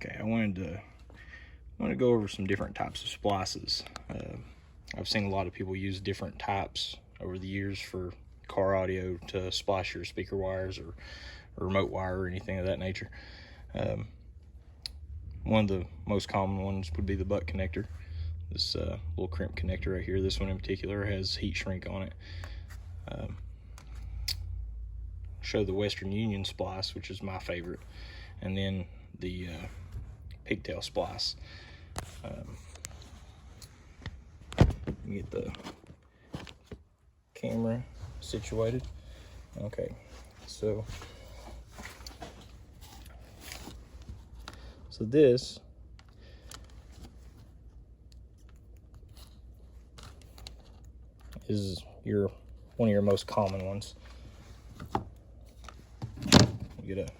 Okay, I wanted to go over some different types of splices. I've seen a lot of people use different types over the years for car audio to splice your speaker wires or remote wire or anything of that nature. One of the most common ones would be the butt connector. This little crimp connector right here. This one in particular has heat shrink on it. Show the Western Union splice, which is my favorite, and then the Pigtail splice. Get the camera situated. Okay, so this is one of your most common ones. You get a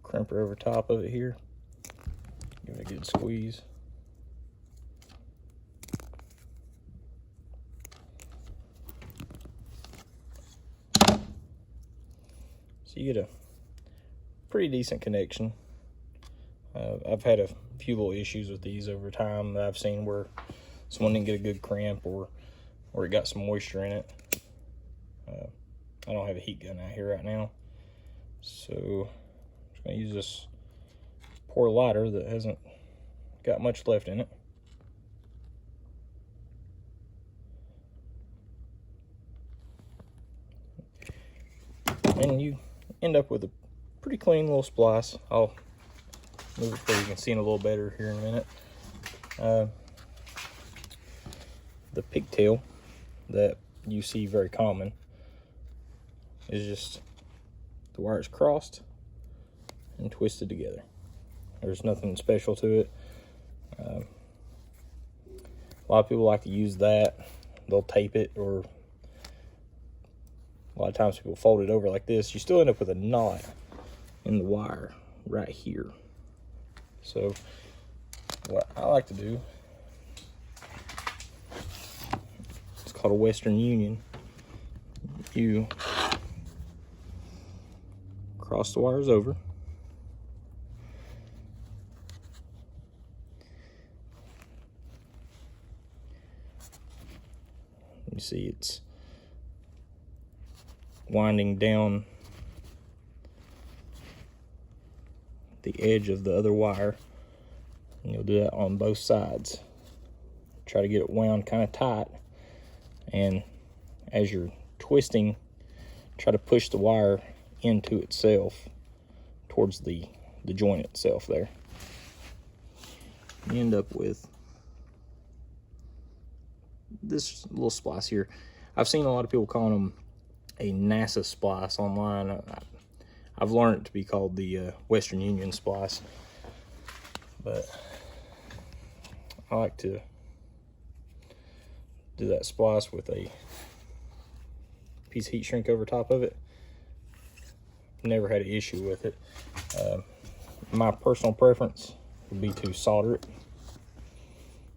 crimper over top of it here. Give it a good squeeze. So you get a pretty decent connection. I've had a few little issues with these over time that I've seen where someone didn't get a good crimp or it got some moisture in it. I don't have a heat gun out here right now, so I'm just going to use this poor lighter that hasn't got much left in it. And you end up with a pretty clean little splice. I'll move it so you can see it a little better here in a minute. The pigtail that you see very common is just the wires crossed and twisted together. There's nothing special to it. A lot of people like to use that. They'll tape it, or a lot of times people fold it over like this. You still end up with a knot in the wire right here. So what I like to do, it's called a Western Union. You cross the wires over. You see it's winding down the edge of the other wire, and you'll do that on both sides. Try to get it wound kind of tight, and as you're twisting, try to push the wire into itself towards the joint itself there. You end up with this little splice here. I've seen a lot of people calling them a NASA splice online. I've learned it to be called the Western Union splice, but I like to do that splice with a piece of heat shrink over top of it. Never had an issue with it. My personal preference would be to solder it.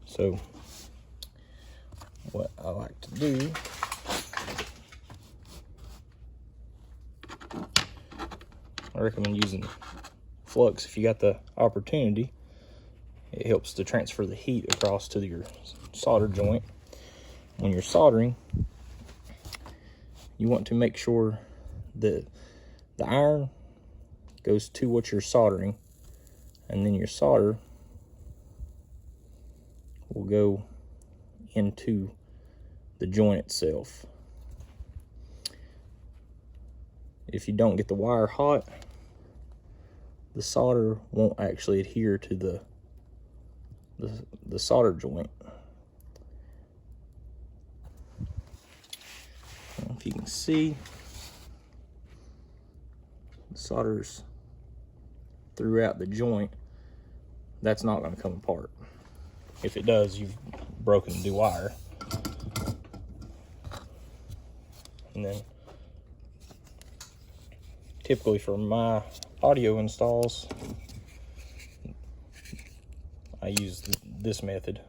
So what I like to do, I recommend using flux if you got the opportunity. It helps to transfer the heat across to your solder joint. When you're soldering, you want to make sure that the iron goes to what you're soldering, and then your solder will go into the joint itself. If you don't get the wire hot, the solder won't actually adhere to the solder joint. If you can see, the solder's throughout the joint. That's not going to come apart. If it does, you've broken the wire. And then typically for my audio installs, I use this method.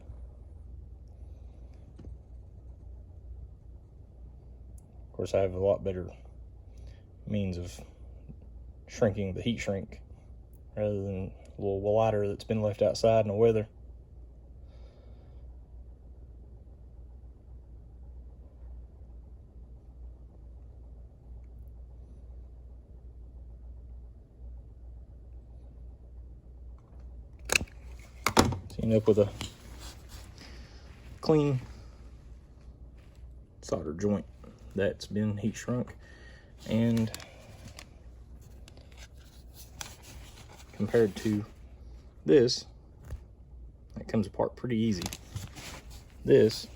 Of course, I have a lot better means of shrinking the heat shrink rather than a little lighter that's been left outside in the weather. So you end up with a clean solder joint that's been heat shrunk, and compared to this, it comes apart pretty easy. This